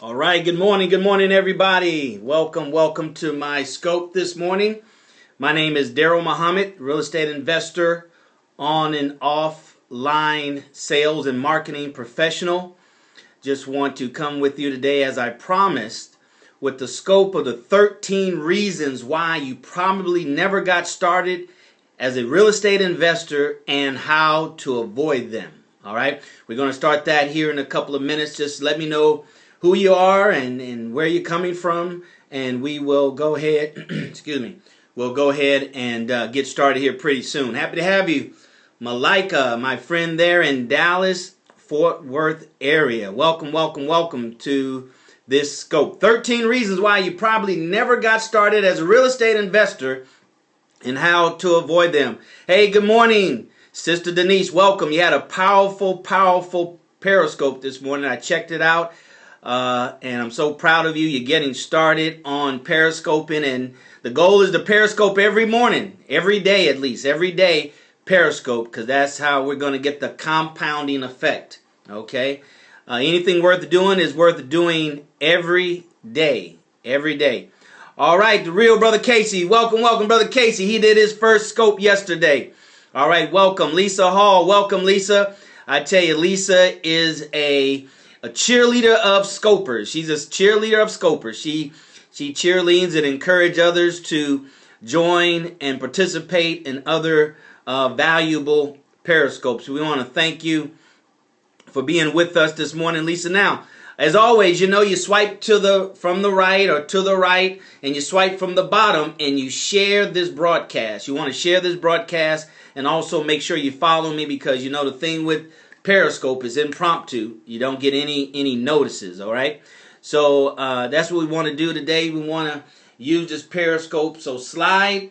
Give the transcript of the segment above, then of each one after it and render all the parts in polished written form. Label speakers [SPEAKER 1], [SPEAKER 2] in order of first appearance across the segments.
[SPEAKER 1] All right, good morning, everybody. Welcome to my scope this morning. My name is DarrellMuhammad, real estate investor, on and offline sales and marketing professional. Just want to come with you today, as I promised, with the scope of the 13 reasons why you probably never got started as a real estate investor and how to avoid them. All right, we're going to start that here in a couple of minutes. Just let me know who you are and where you're coming from, and we will go ahead, we'll go ahead and get started here pretty soon. Happy to have you, Malika, my friend there in Dallas, Fort Worth area. Welcome to this scope. 13 reasons why you probably never got started as a real estate investor and how to avoid them. Hey, good morning, Sister Denise. Welcome. You had a powerful Periscope this morning. I checked it out. And I'm so proud of you. You're getting started on Periscoping, and the goal is to Periscope every morning, every day at least, every day Periscope, because that's how we're going to get the compounding effect. Okay, anything worth doing is worth doing every day. All right, the real Brother Casey. Welcome, Brother Casey. He did his first scope yesterday. All right, welcome, Lisa Hall. Welcome, Lisa. I tell you, Lisa is a cheerleader of scopers. She's a cheerleader of scopers. She cheerleads and encourages others to join and participate in other valuable Periscopes. We want to thank you for being with us this morning, Lisa. Now, as always, you swipe from the right or to the right, and you swipe from the bottom, and you share this broadcast. You want to share this broadcast, and also make sure you follow me, because the thing with Periscope is impromptu. You don't get any notices, all right? So that's what we want to do today. We want to use this Periscope. So slide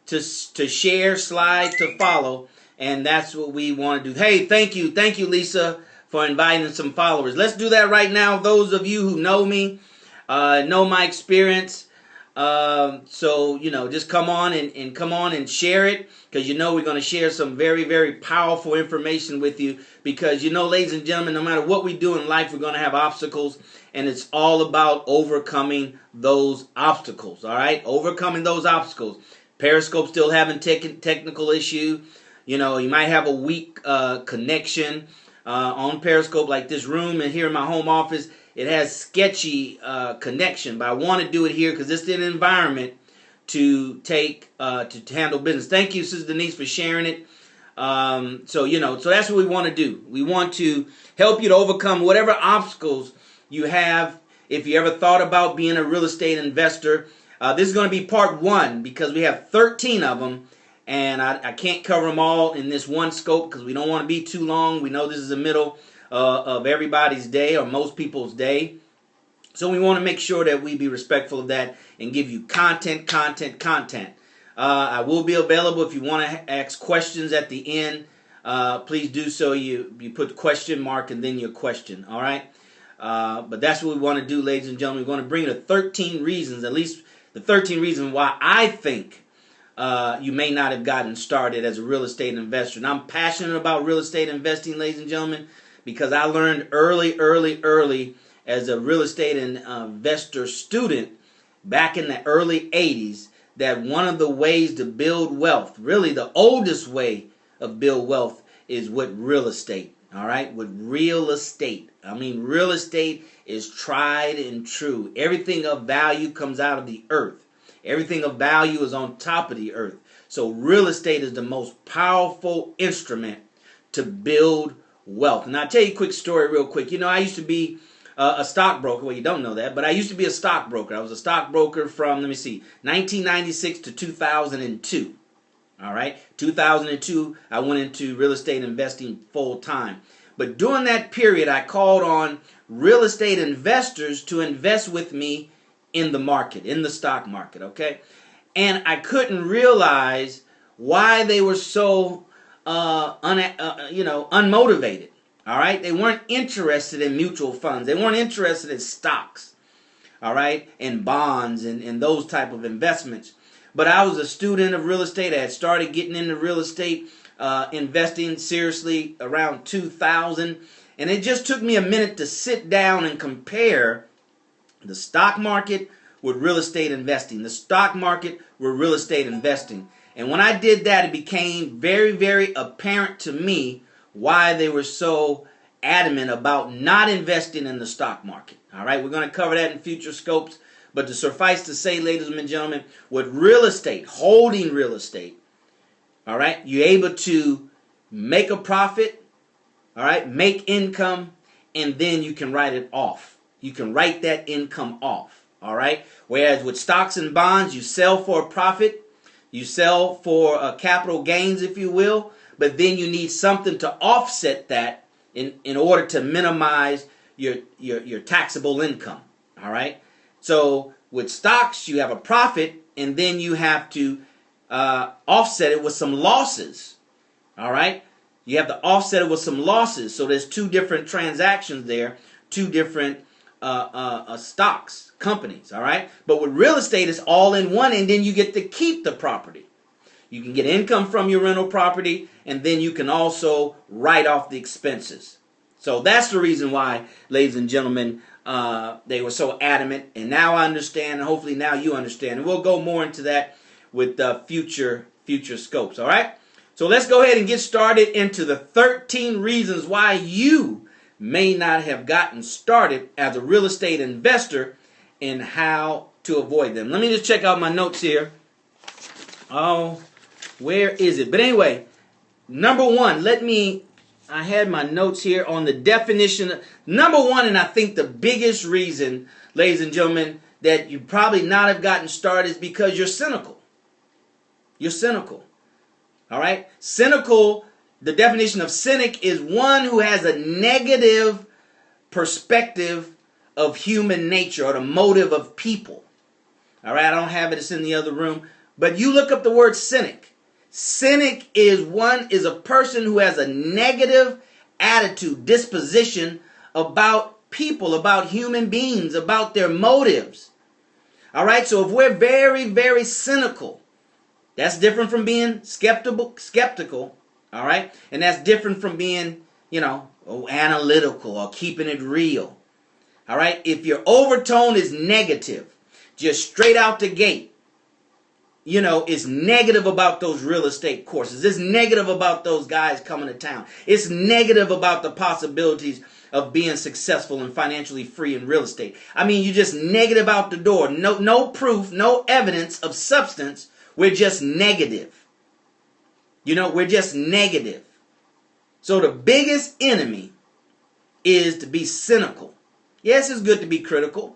[SPEAKER 1] to share, slide to follow, and that's what we want to do. Hey, thank you, Lisa, for inviting some followers. Let's do that right now. Those of you who know me, know my experience. So just come on and share it, because we're going to share some very powerful information with you, because ladies and gentlemen, no matter what we do in life, we're going to have obstacles, and it's all about overcoming those obstacles. All right, overcoming those obstacles. Periscope still having technical issue. You might have a weak connection on Periscope, like this room and here in my home office. It has sketchy connection, but I want to do it here because it's an environment to handle business. Thank you, Sister Denise, for sharing it. So that's what we want to do. We want to help you to overcome whatever obstacles you have. If you ever thought about being a real estate investor, this is going to be part 1, because we have 13 of them, and I can't cover them all in this one scope because we don't want to be too long. We know this is the middle of everybody's day, or most people's day. So we want to make sure that we be respectful of that and give you content. I will be available if you want to ask questions at the end. Please do so. You put the question mark and then your question. All right. But that's what we want to do, ladies and gentlemen. We want to bring the 13 reasons, at least the 13 reasons why I think you may not have gotten started as a real estate investor. And I'm passionate about real estate investing, ladies and gentlemen, because I learned early as a real estate investor student back in the early 80s that one of the ways to build wealth, really the oldest way of build wealth, is with real estate. All right, with real estate. I mean, real estate is tried and true. Everything of value comes out of the earth. Everything of value is on top of the earth. So real estate is the most powerful instrument to build wealth. And I'll tell you a quick story real quick. I used to be a stockbroker. Well, you don't know that, but I used to be a stockbroker. I was a stockbroker from, 1996 to 2002. All right, 2002, I went into real estate investing full time. But during that period, I called on real estate investors to invest with me in the market, in the stock market, okay? And I couldn't realize why they were so unmotivated. All right, they weren't interested in mutual funds. They weren't interested in stocks, all right, and bonds and those type of investments. But I was a student of real estate. I had started getting into real estate, investing seriously around 2000, and it just took me a minute to sit down and compare The stock market with real estate investing. The stock market with real estate investing. And when I did that, it became very, very apparent to me why they were so adamant about not investing in the stock market. All right, we're going to cover that in future scopes. But to suffice to say, ladies and gentlemen, with real estate, holding real estate, all right, you're able to make a profit, all right, make income, and then you can write it off. You can write that income off, all right? Whereas with stocks and bonds, you sell for a profit, you sell for capital gains, if you will, but then you need something to offset that in order to minimize your taxable income, all right? So with stocks, you have a profit, and then you have to offset it with some losses, all right? You have to offset it with some losses. So there's two different transactions there, two different stocks, companies, all right? But with real estate, it's all in one, and then you get to keep the property. You can get income from your rental property, and then you can also write off the expenses. So that's the reason why, ladies and gentlemen, they were so adamant. And now I understand, and hopefully now you understand. And we'll go more into that with future scopes, all right? So let's go ahead and get started into the 13 reasons why you may not have gotten started as a real estate investor and how to avoid them. Let me just check out my notes here. Oh, where is it? But anyway, number one, I had my notes here on the definition. Number one, and I think the biggest reason, ladies and gentlemen, that you probably not have gotten started is because you're cynical. You're cynical. All right? Cynical, the definition of cynic is one who has a negative perspective of human nature or the motive of people. All right? I don't have it. It's in the other room. But you look up the word cynic. Cynic is a person who has a negative attitude, disposition about people, about human beings, about their motives. All right? So if we're very, very cynical, that's different from being skeptical, all right? And that's different from being, analytical or keeping it real, all right? If your overtone is negative, just straight out the gate, it's negative about those real estate courses. It's negative about those guys coming to town. It's negative about the possibilities of being successful and financially free in real estate. I mean, you're just negative out the door. No proof, no evidence of substance. We're just negative. We're just negative. So the biggest enemy is to be cynical. Yes, it's good to be critical,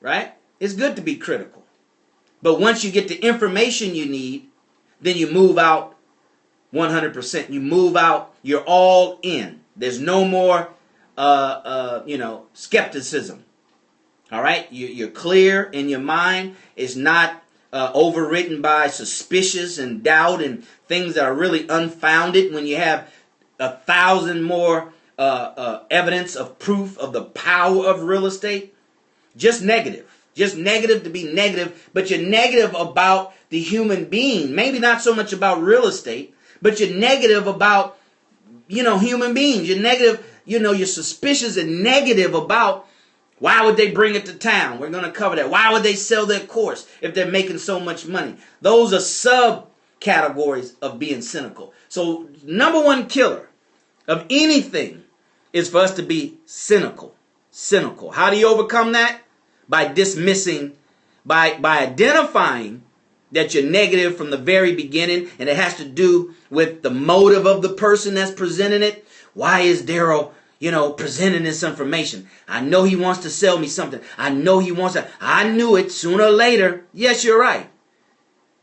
[SPEAKER 1] right? It's good to be critical. But once you get the information you need, then you move out 100%. You move out, you're all in. There's no more, skepticism. All right? You're clear in your mind. It's not overwritten by suspicious and doubt and things that are really unfounded when you have 1,000 more evidence of proof of the power of real estate. Just negative to be negative, but you're negative about the human being. Maybe not so much about real estate, but you're negative about, human beings. You're negative, you're suspicious and negative about why would they bring it to town? We're going to cover that. Why would they sell their course if they're making so much money? Those are subcategories of being cynical. So number one killer of anything is for us to be cynical. Cynical. How do you overcome that? By dismissing, by identifying that you're negative from the very beginning, and it has to do with the motive of the person that's presenting it. Why is Darrell presenting this information? I know he wants to sell me something. I know he wants to. I knew it sooner or later. Yes, you're right.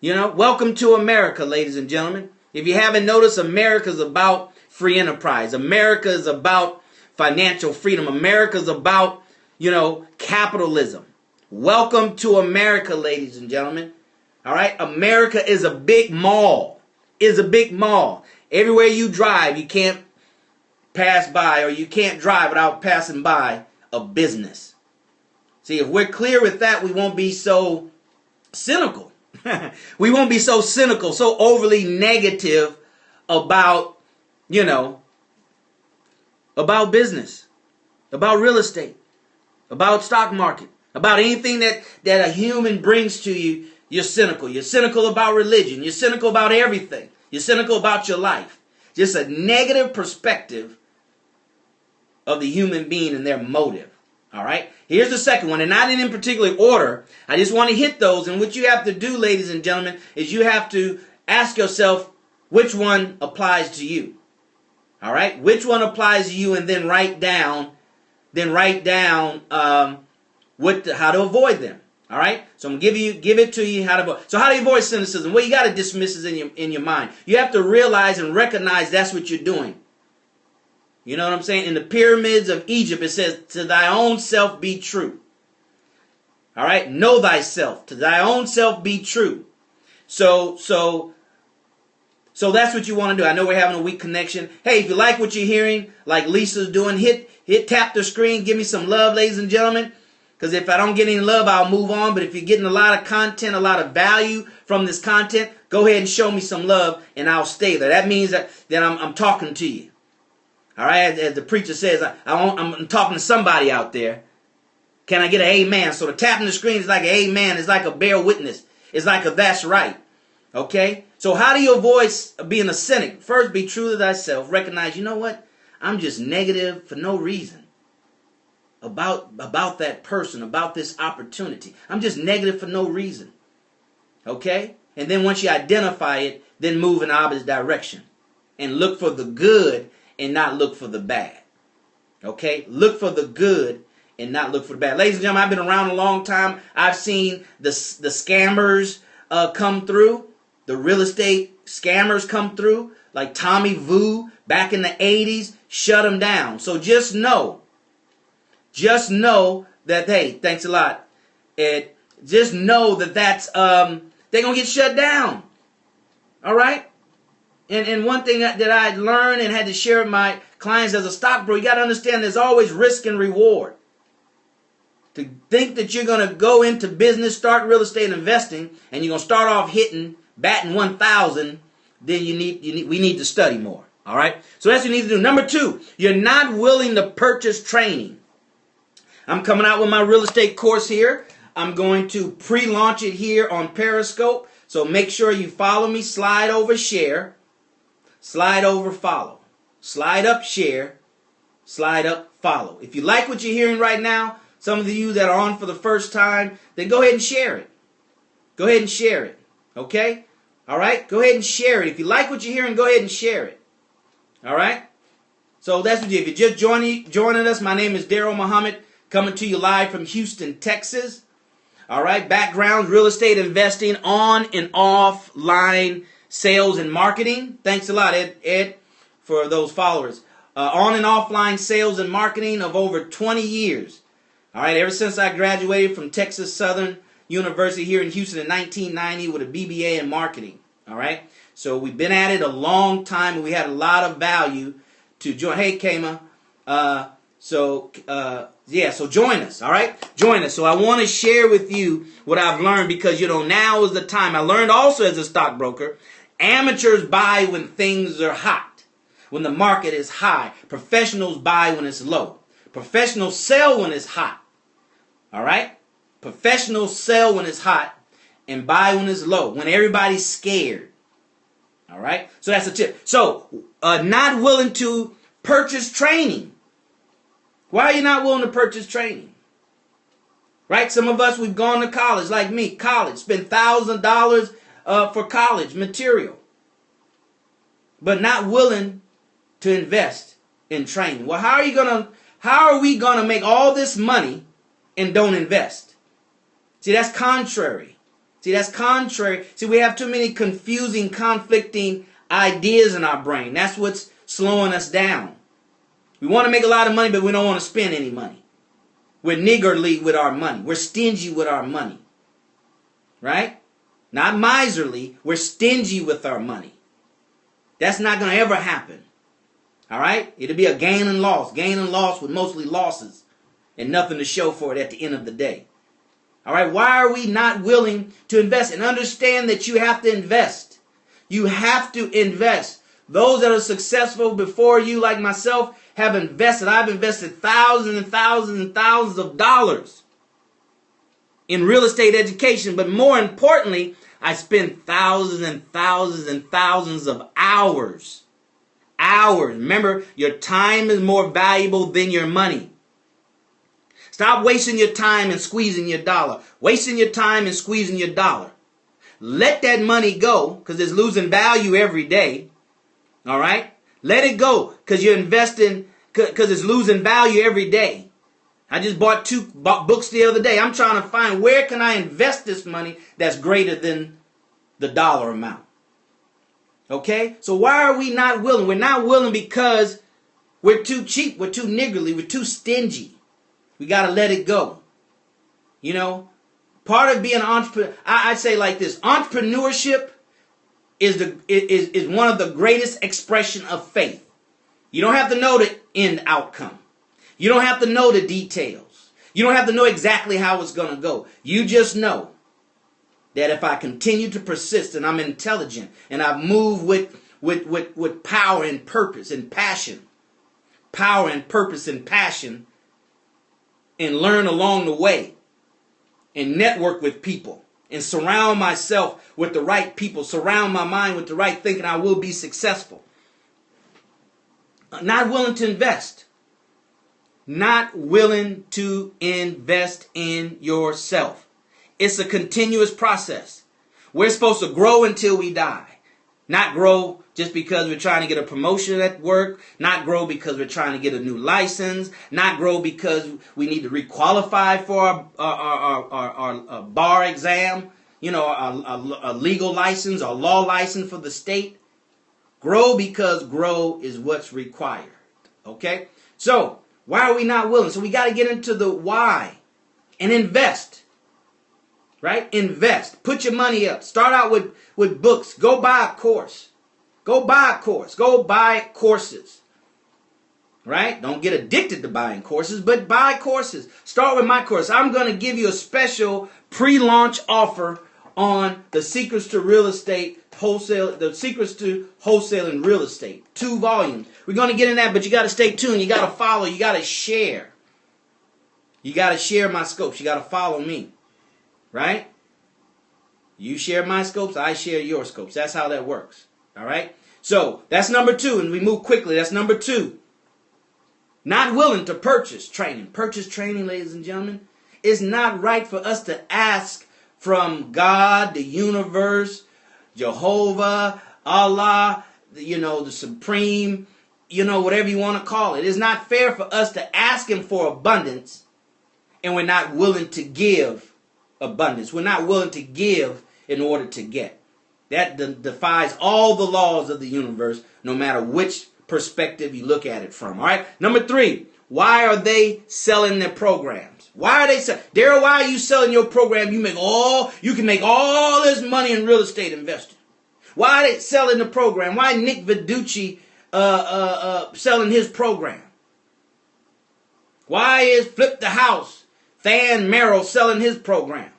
[SPEAKER 1] Welcome to America, ladies and gentlemen. If you haven't noticed, America is about free enterprise. America is about financial freedom. America is about, capitalism. Welcome to America, ladies and gentlemen. All right? America is a big mall. Everywhere you drive, you can't pass by, or you can't drive without passing by a business. See, if we're clear with that, we won't be so cynical. We won't be so cynical, so overly negative about, about business, about real estate. about stock market, about anything that a human brings to you, you're cynical. You're cynical about religion. You're cynical about everything. You're cynical about your life. Just a negative perspective of the human being and their motive. All right? Here's the second one, and not in particular order. I just want to hit those. And what you have to do, ladies and gentlemen, is you have to ask yourself which one applies to you. All right? Which one applies to you, and then write down how to avoid them. All right? So I'm going to give it to you how to avoid. So how do you avoid cynicism? Well, you got to dismiss it in your mind. You have to realize and recognize that's what you're doing. You know what I'm saying? In the pyramids of Egypt, it says, to thy own self be true. All right? Know thyself. To thy own self be true. So that's what you want to do. I know we're having a weak connection. Hey, if you like what you're hearing, like Lisa's doing, tap the screen. Give me some love, ladies and gentlemen. Because if I don't get any love, I'll move on. But if you're getting a lot of content, a lot of value from this content, go ahead and show me some love, and I'll stay there. That means that I'm talking to you. All right, as the preacher says, I'm talking to somebody out there. Can I get an amen? So the tapping the screen is like an amen. It's like a bear witness. It's like a that's right. Okay? So how do you avoid being a cynic? First, be true to thyself. Recognize, you know what? I'm just negative for no reason about that person, about this opportunity. I'm just negative for no reason. Okay? And then once you identify it, then move in the opposite direction. And look for the good and not look for the bad. Okay? Look for the good and not look for the bad. Ladies and gentlemen, I've been around a long time. I've seen the scammers come through. The real estate scammers come through. Like Tommy Vu back in the 80s. Shut them down. So just know that, hey, thanks a lot, Ed. Just know that that's, they're going to get shut down. All right? And one thing that I learned and had to share with my clients as a stockbroker, you got to understand there's always risk and reward. To think that you're going to go into business, start real estate investing, and you're going to start off batting 1,000, then we need to study more. All right? So that's what you need to do. Number 2, you're not willing to purchase training. I'm coming out with my real estate course here. I'm going to pre-launch it here on Periscope. So make sure you follow me. Slide over, share. Slide over, follow. Slide up, share. Slide up, follow. If you like what you're hearing right now, some of you that are on for the first time, then go ahead and share it. Go ahead and share it. Okay? All right? Go ahead and share it. If you like what you're hearing, go ahead and share it. All right? So that's what you do. If you're just joining us, my name is DarrellMuhammad, coming to you live from Houston, Texas. All right? Background, real estate investing, on and offline sales and marketing. Thanks a lot, Ed, for those followers. On and offline sales and marketing of over 20 years. All right, ever since I graduated from Texas Southern University here in Houston in 1990 with a BBA in marketing. All right, so we've been at it a long time, and we had a lot of value to join. Hey, Kama. So join us, all right? Join us. So I want to share with you what I've learned because, now is the time. I learned also as a stockbroker, amateurs buy when things are hot, when the market is high. Professionals buy when it's low. Professionals sell when it's hot, all right? Professionals sell when it's hot and buy when it's low, when everybody's scared, all right? So that's a tip. So not willing to purchase training. Why are you not willing to purchase training? Right? Some of us, we've gone to college, like me, spent $1,000 for college material, but not willing to invest in training. Well, how are we gonna make all this money and don't invest? See, that's contrary. See, we have too many confusing, conflicting ideas in our brain. That's what's slowing us down. We want to make a lot of money, but we don't want to spend any money. We're niggardly with our money. We're stingy with our money. Right? Not miserly. We're stingy with our money. That's not going to ever happen. All right? It'll be a gain and loss. Gain and loss with mostly losses and nothing to show for it at the end of the day. All right? Why are we not willing to invest? And understand that you have to invest. You have to invest. Those that are successful before you, like myself, have invested. I've invested thousands and thousands and thousands of dollars in real estate education. But more importantly, I spend thousands and thousands and thousands of hours. Remember, your time is more valuable than your money. Stop wasting your time and squeezing your dollar. Wasting your time and squeezing your dollar. Let that money go, because it's losing value every day. All right? Let it go, because you're investing, because it's losing value every day. I just bought books the other day. I'm trying to find, where can I invest this money that's greater than the dollar amount? Okay? So why are we not willing? We're not willing because we're too cheap. We're too niggardly. We're too stingy. We got to let it go. You know? Part of being an entrepreneur, I say like this: entrepreneurship is one of the greatest expression of faith. You don't have to know the end outcome. You don't have to know the details. You don't have to know exactly how it's going to go. You just know that if I continue to persist and I'm intelligent and I move with power and purpose and passion, and learn along the way, and network with people, and surround myself with the right people, surround my mind with the right thinking, I will be successful. Not willing to invest. Not willing to invest in yourself. It's a continuous process. We're supposed to grow until we die. Not grow just because we're trying to get a promotion at work. Not grow because we're trying to get a new license. Not grow because we need to requalify for our bar exam. You know, a legal license, a law license for the state. Grow because grow is what's required. Okay? So, why are we not willing? So we got to get into the why and invest. Right? Invest. Put your money up. Start out with books. Go buy a course. Go buy courses. Right? Don't get addicted to buying courses, but buy courses. Start with my course. I'm going to give you a special pre-launch offer on the Secrets to Real Estate Wholesale, the Secrets to Wholesaling Real Estate. 2 volumes. We're going to get in that, but you got to stay tuned. You got to follow. You got to share. You got to share my scopes. You got to follow me. Right? You share my scopes, I share your scopes. That's how that works. All right? So, that's number 2, and we move quickly. That's number 2. Not willing to purchase training. Purchase training, ladies and gentlemen. It's not right for us to ask from God, the universe, Jehovah, Allah, the Supreme, whatever you want to call it. It's not fair for us to ask Him for abundance, and we're not willing to give abundance. We're not willing to give in order to get. That defies all the laws of the universe, no matter which perspective you look at it from. All right. Number 3, why are they selling their programs? Why are they selling? Darrell, why are you selling your program? You can make all this money in real estate investing. Why are they selling the program? Why Nick Viducci selling his program? Why is Flip the House, Than Merrill selling his program?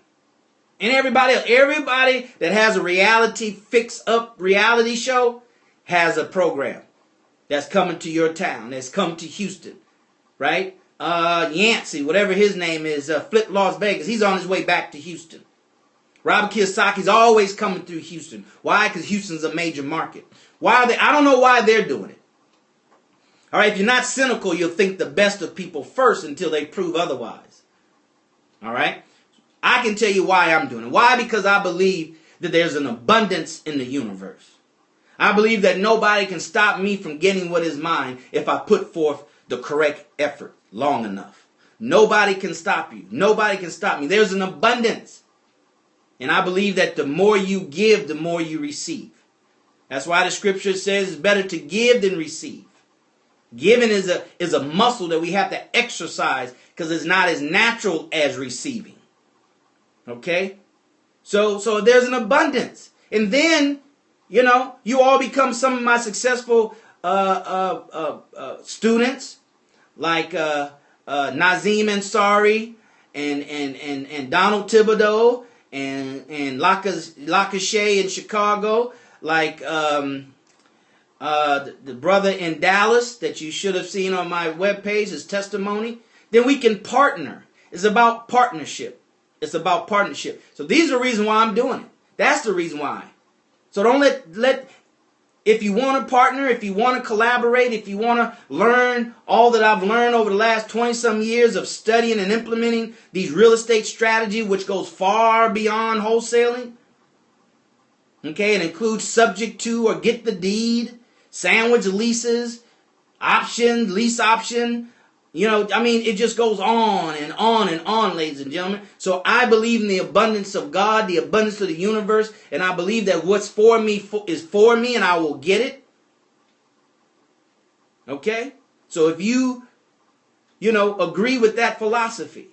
[SPEAKER 1] And everybody else, everybody that has a fix-up reality show has a program that's coming to your town, that's come to Houston, right? Yancey, whatever his name is, Flip Las Vegas, he's on his way back to Houston. Robert Kiyosaki's always coming through Houston. Why? Because Houston's a major market. Why are they? I don't know why they're doing it. All right, if you're not cynical, you'll think the best of people first until they prove otherwise. All right? I can tell you why I'm doing it. Why? Because I believe that there's an abundance in the universe. I believe that nobody can stop me from getting what is mine if I put forth the correct effort long enough. Nobody can stop you. Nobody can stop me. There's an abundance. And I believe that the more you give, the more you receive. That's why the scripture says it's better to give than receive. Giving is a muscle that we have to exercise because it's not as natural as receiving. Okay? So there's an abundance. And then, you all become some of my successful students, like Nazim Ansari and Donald Thibodeau and Lacashe in Chicago, like the brother in Dallas that you should have seen on my webpage, his testimony, then we can partner. It's about partnership. It's about partnership. So these are the reasons why I'm doing it. That's the reason why. So don't let if you want to partner, if you want to collaborate, if you want to learn all that I've learned over the last 20-some years of studying and implementing these real estate strategy, which goes far beyond wholesaling. Okay, it includes subject to or get the deed, sandwich leases, option, lease option. You know, I mean, it just goes on and on and on, ladies and gentlemen. So I believe in the abundance of God, the abundance of the universe, and I believe that what's for me is for me, and I will get it. Okay? So if you agree with that philosophy,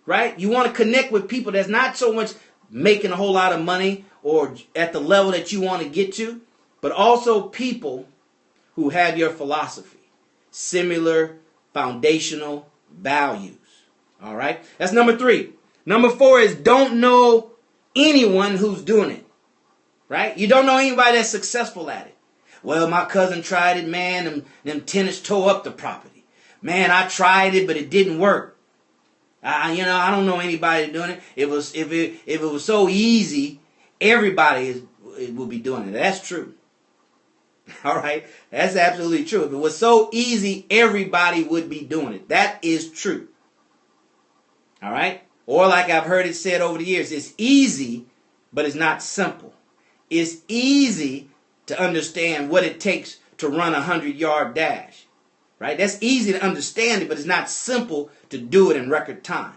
[SPEAKER 1] right? You want to connect with people that's not so much making a whole lot of money or at the level that you want to get to, but also people who have your philosophy, similar foundational values. All right? That's number 3. Number 4 is don't know anyone who's doing it. Right? You don't know anybody that's successful at it. Well, my cousin tried it, man. Them tenants tore up the property. Man, I tried it, but it didn't work. I don't know anybody doing it. If it was so easy, everybody would be doing it. That's true. All right? That's absolutely true. If it was so easy, everybody would be doing it. That is true. All right? Or like I've heard it said over the years, it's easy, but it's not simple. It's easy to understand what it takes to run a 100-yard dash. Right? That's easy to understand it, but it's not simple to do it in record time.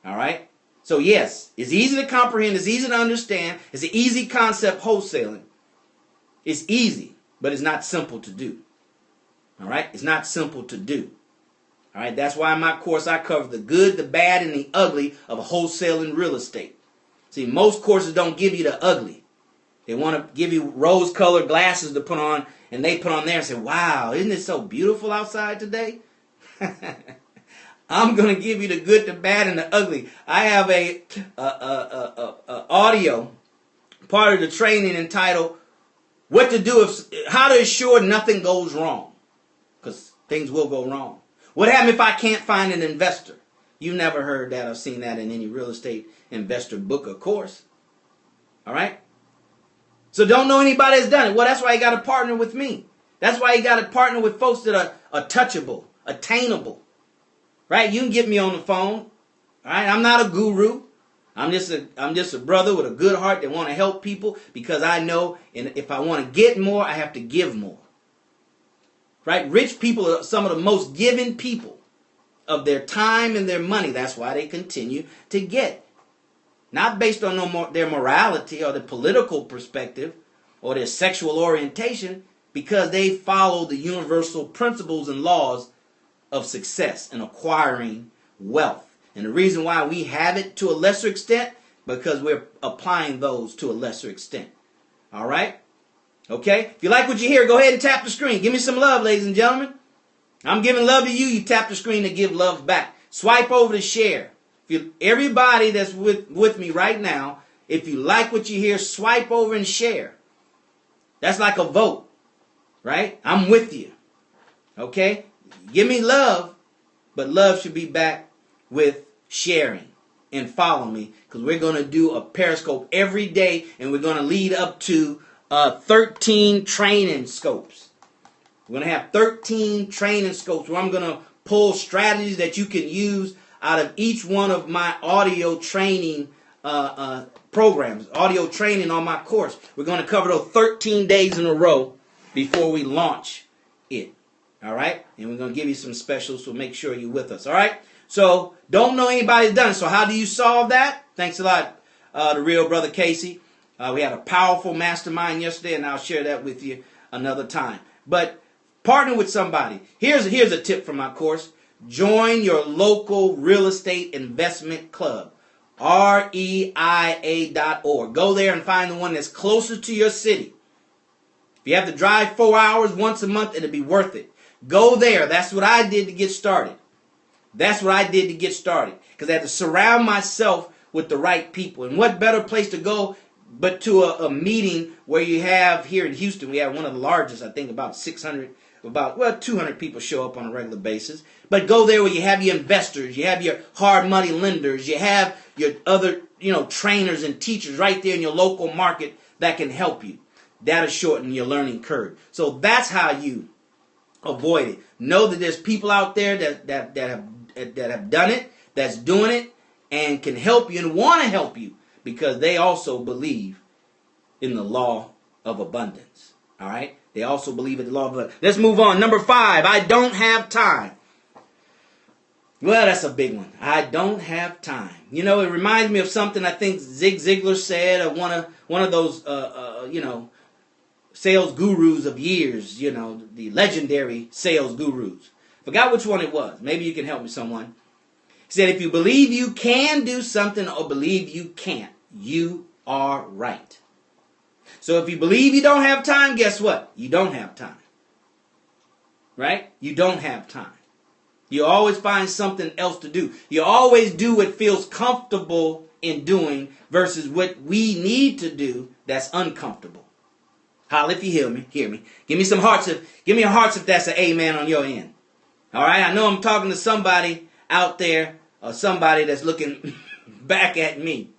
[SPEAKER 1] All right? So yes, it's easy to comprehend. It's easy to understand. It's an easy concept, wholesaling. It's easy, but it's not simple to do. All right? It's not simple to do. All right? That's why in my course I cover the good, the bad, and the ugly of wholesaling real estate. See, most courses don't give you the ugly. They want to give you rose-colored glasses to put on, and they put on there and say, wow, isn't it so beautiful outside today? I'm going to give you the good, the bad, and the ugly. I have a audio part of the training entitled What to Do How to Ensure Nothing Goes Wrong. Because things will go wrong. What happens if I can't find an investor? You've never heard that or seen that in any real estate investor book or course. All right? So don't know anybody that's done it. Well, that's why you got to partner with me. That's why you got to partner with folks that are touchable, attainable. Right? You can get me on the phone. All right? I'm not a guru. I'm just a brother with a good heart that want to help people because I know and if I want to get more, I have to give more. Right? Rich people are some of the most giving people of their time and their money. That's why they continue to get. Not based on their morality or their political perspective or their sexual orientation, because they follow the universal principles and laws of success in acquiring wealth. And the reason why we have it to a lesser extent, because we're applying those to a lesser extent. All right? Okay? If you like what you hear, go ahead and tap the screen. Give me some love, ladies and gentlemen. I'm giving love to you. You tap the screen to give love back. Swipe over to share. Everybody that's with me right now, if you like what you hear, swipe over and share. That's like a vote, right? I'm with you. Okay? Give me love, but love should be back with sharing and follow me because we're going to do a Periscope every day and we're going to lead up to 13 training scopes. We're going to have 13 training scopes where I'm going to pull strategies that you can use out of each one of my audio training programs, audio training on my course. We're going to cover those 13 days in a row before we launch it. All right? And we're going to give you some specials, so make sure you're with us. All right? So, don't know anybody's done it. So, how do you solve that? Thanks a lot, the real brother Casey. We had a powerful mastermind yesterday, and I'll share that with you another time. But partner with somebody. Here's a tip from my course. Join your local real estate investment club, REIA.org. Go there and find the one that's closer to your city. If you have to drive 4 hours once a month, it'll be worth it. Go there. That's what I did to get started. That's what I did to get started. Because I had to surround myself with the right people. And what better place to go but to a meeting where you have here in Houston, we have one of the largest, I think about 200 people show up on a regular basis. But go there where you have your investors, you have your hard money lenders, you have your other, trainers and teachers right there in your local market that can help you. That'll shorten your learning curve. So that's how you avoid it. Know that there's people out there that have done it, that's doing it, and can help you and want to help you because they also believe in the law of abundance. All right? They also believe in the law of abundance. Let's move on. Number 5, I don't have time. Well, that's a big one. I don't have time. It reminds me of something I think Zig Ziglar said, or one of those, sales gurus of years, the legendary sales gurus. Forgot which one it was. Maybe you can help me, someone. He said, if you believe you can do something or believe you can't, you are right. So if you believe you don't have time, guess what? You don't have time. Right? You don't have time. You always find something else to do. You always do what feels comfortable in doing versus what we need to do that's uncomfortable. Holla if you hear me. Give me some hearts. Give me a hearts if that's an amen on your end. All right? I know I'm talking to somebody out there or somebody that's looking back at me.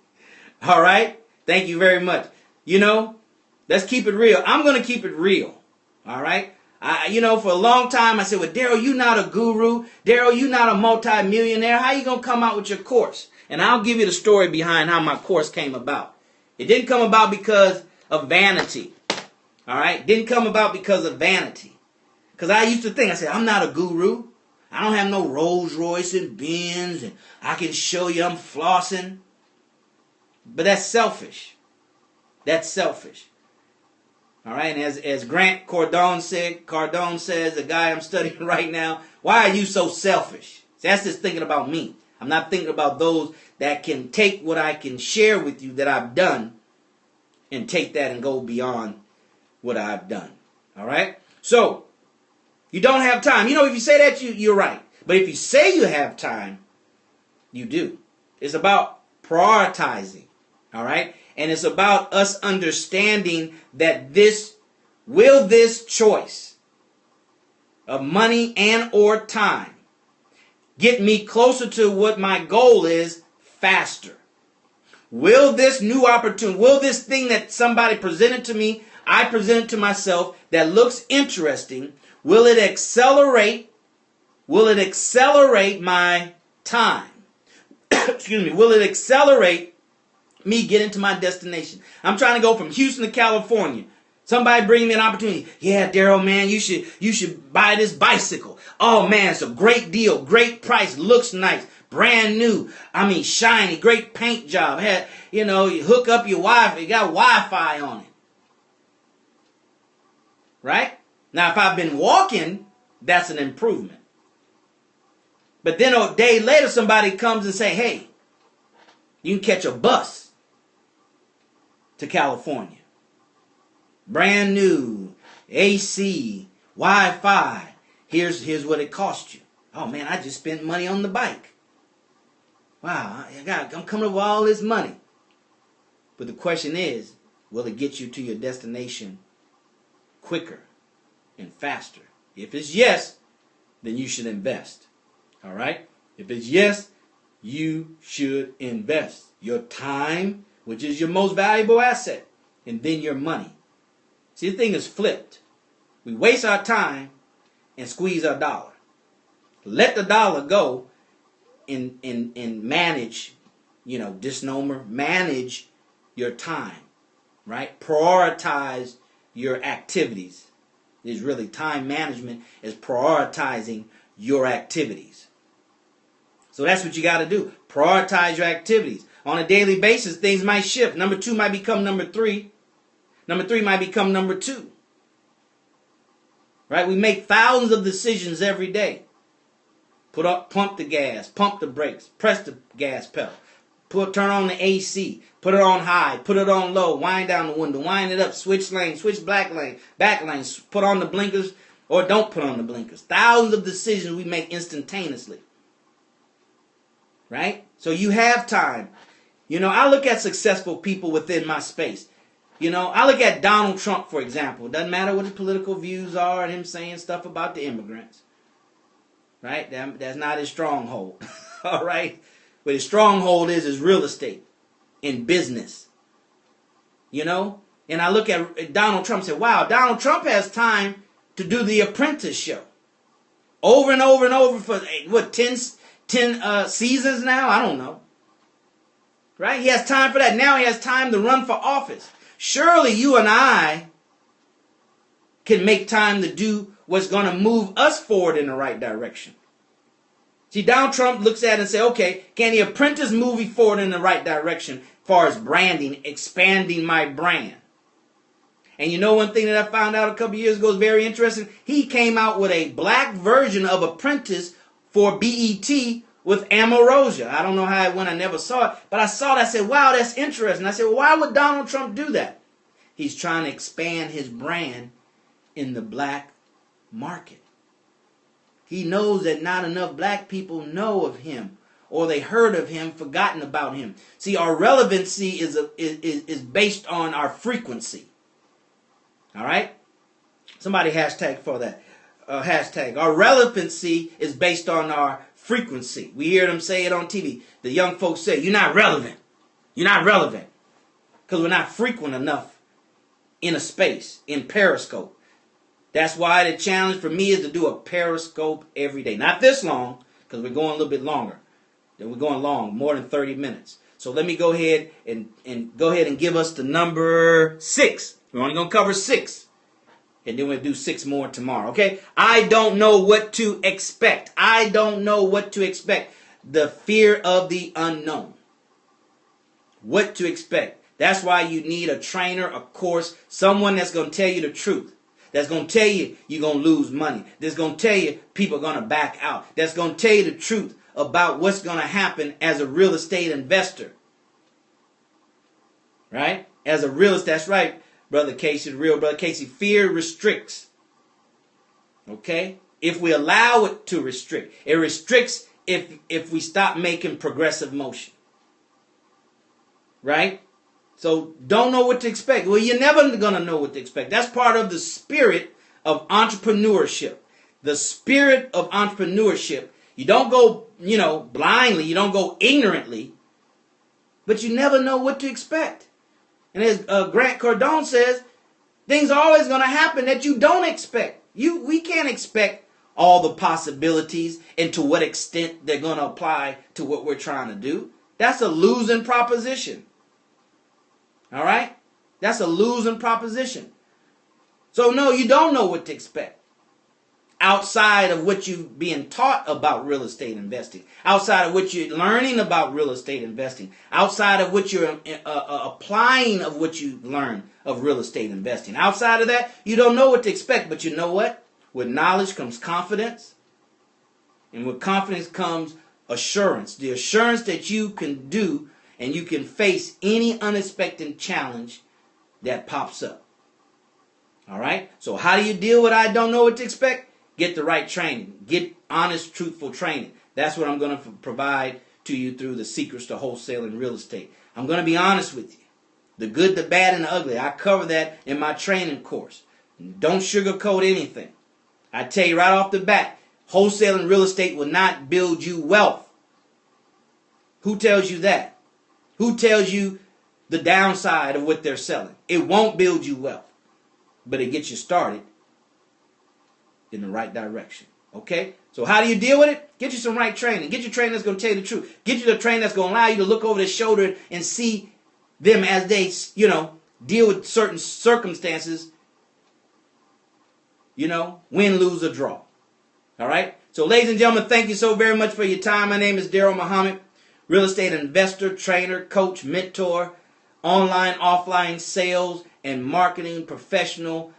[SPEAKER 1] All right? Thank you very much. Let's keep it real. I'm going to keep it real. All right? For a long time, I said, well, Darrell, you're not a guru. Darrell, you're not a multi-millionaire. How you going to come out with your course? And I'll give you the story behind how my course came about. It didn't come about because of vanity. All right? It didn't come about because of vanity. Because I used to think, I said, I'm not a guru. I don't have no Rolls Royce and Benz, and I can show you I'm flossing. But that's selfish. That's selfish. All right, and as Grant Cardone says, the guy I'm studying right now, why are you so selfish? See, that's just thinking about me. I'm not thinking about those that can take what I can share with you that I've done and take that and go beyond what I've done. All right? So, you don't have time. If you say that, you're right. But if you say you have time, you do. It's about prioritizing. All right? And it's about us understanding that this choice of money and or time get me closer to what my goal is faster? Will this new opportunity, will this thing that somebody presented to me, I presented to myself, that looks interesting, will it accelerate my time? Excuse me. Will it accelerate me getting to my destination? I'm trying to go from Houston to California. Somebody bring me an opportunity. Yeah, Darrell, man, you should buy this bicycle. Oh, man, it's a great deal, great price, looks nice, brand new. Shiny, great paint job. You hook up your Wi-Fi. You got Wi-Fi on it. Right? Now, if I've been walking, that's an improvement. But then a day later, somebody comes and say, hey, you can catch a bus to California. Brand new, AC, Wi-Fi. Here's what it cost you. Oh, man, I just spent money on the bike. Wow, I'm coming up with all this money. But the question is, will it get you to your destination quicker and faster? If it's yes, then you should invest. All right? If it's yes, you should invest your time, which is your most valuable asset, and then your money. See, the thing is flipped. We waste our time and squeeze our dollar. Let the dollar go and manage, disnomer, manage your time, right? Prioritize your activities. Is really time management is prioritizing your activities. So that's what you got to do. Prioritize your activities. On a daily basis, things might shift. Number 2 might become number 3. Number 3 might become number 2. Right? We make thousands of decisions every day. Pump the gas, pump the brakes, press the gas pedal, turn on the AC, put it on high, put it on low, wind down the window, wind it up, switch lane, switch back lane, put on the blinkers or don't put on the blinkers. Thousands of decisions we make instantaneously. Right? So you have time. I look at successful people within my space. I look at Donald Trump, for example. It doesn't matter what his political views are and him saying stuff about the immigrants. Right? That's not his stronghold. All right? But his stronghold is real estate and business. And I look at Donald Trump and say, wow, Donald Trump has time to do The Apprentice show. Over and over and over for, 10 seasons now? I don't know. Right? He has time for that. Now he has time to run for office. Surely you and I can make time to do what's going to move us forward in the right direction. See, Donald Trump looks at it and says, okay, can The Apprentice move me forward in the right direction as far as branding, expanding my brand? And one thing that I found out a couple years ago is very interesting. He came out with a black version of Apprentice for BET with Amorosia. I don't know how it went. I never saw it. But I saw it. I said, wow, that's interesting. I said, well, why would Donald Trump do that? He's trying to expand his brand in the black market. He knows that not enough black people know of him, or they heard of him, forgotten about him. See, our relevancy is based on our frequency. All right? Somebody hashtag for that. Hashtag. Our relevancy is based on our frequency. We hear them say it on TV. The young folks say, you're not relevant. You're not relevant. Because we're not frequent enough in a space, in Periscope. That's why the challenge for me is to do a Periscope every day. Not this long, because we're going a little bit longer. We're going long, more than 30 minutes. So let me go ahead and give us the number 6. We're only going to cover 6. And then we'll do 6 more tomorrow, okay? I don't know what to expect. I don't know what to expect. The fear of the unknown. What to expect. That's why you need a trainer, a course, someone that's going to tell you the truth. That's going to tell you you're going to lose money. That's going to tell you people are going to back out. That's going to tell you the truth about what's going to happen as a real estate investor. Right? As a realist, that's right, Brother Casey, the real Brother Casey. Fear restricts. Okay? If we allow it to restrict. It restricts if we stop making progressive motion. Right? So don't know what to expect. Well, you're never going to know what to expect. That's part of the spirit of entrepreneurship. The spirit of entrepreneurship. You don't go, blindly. You don't go ignorantly. But you never know what to expect. And as Grant Cardone says, things are always going to happen that you don't expect. We can't expect all the possibilities and to what extent they're going to apply to what we're trying to do. That's a losing proposition. All right? That's a losing proposition. So no, you don't know what to expect. Outside of what you're being taught about real estate investing. Outside of what you're learning about real estate investing. Outside of what you're applying of what you learn of real estate investing. Outside of that, you don't know what to expect. But you know what? With knowledge comes confidence. And with confidence comes assurance. The assurance that you can do and you can face any unexpected challenge that pops up. All right? So how do you deal with I don't know what to expect? Get the right training. Get honest, truthful training. That's what I'm going to provide to you through the secrets to wholesaling real estate. I'm going to be honest with you. The good, the bad, and the ugly. I cover that in my training course. Don't sugarcoat anything. I tell you right off the bat, wholesaling real estate will not build you wealth. Who tells you that? Who tells you the downside of what they're selling? It won't build you wealth, but it gets you started in the right direction. Okay? So how do you deal with it? Get you some right training. Get your trainer that's going to tell you the truth. Get you the trainer that's going to allow you to look over their shoulder and see them as they, deal with certain circumstances, win, lose, or draw. All right? So ladies and gentlemen, thank you so very much for your time. My name is DarrellMuhammad, real estate investor, trainer, coach, mentor, online, offline sales, and marketing professional,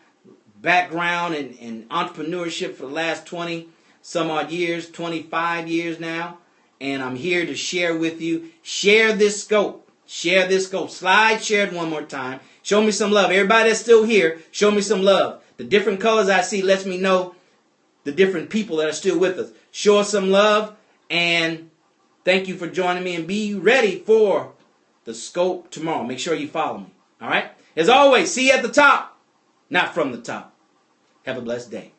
[SPEAKER 1] background in entrepreneurship for the last 20 some odd years, 25 years now. And I'm here to share with you. Share this scope. Share this scope. Slide, share it one more time. Show me some love. Everybody that's still here, show me some love. The different colors I see lets me know the different people that are still with us. Show us some love. And thank you for joining me. And be ready for the scope tomorrow. Make sure you follow me. All right? As always, see you at the top, not from the top. Have a blessed day.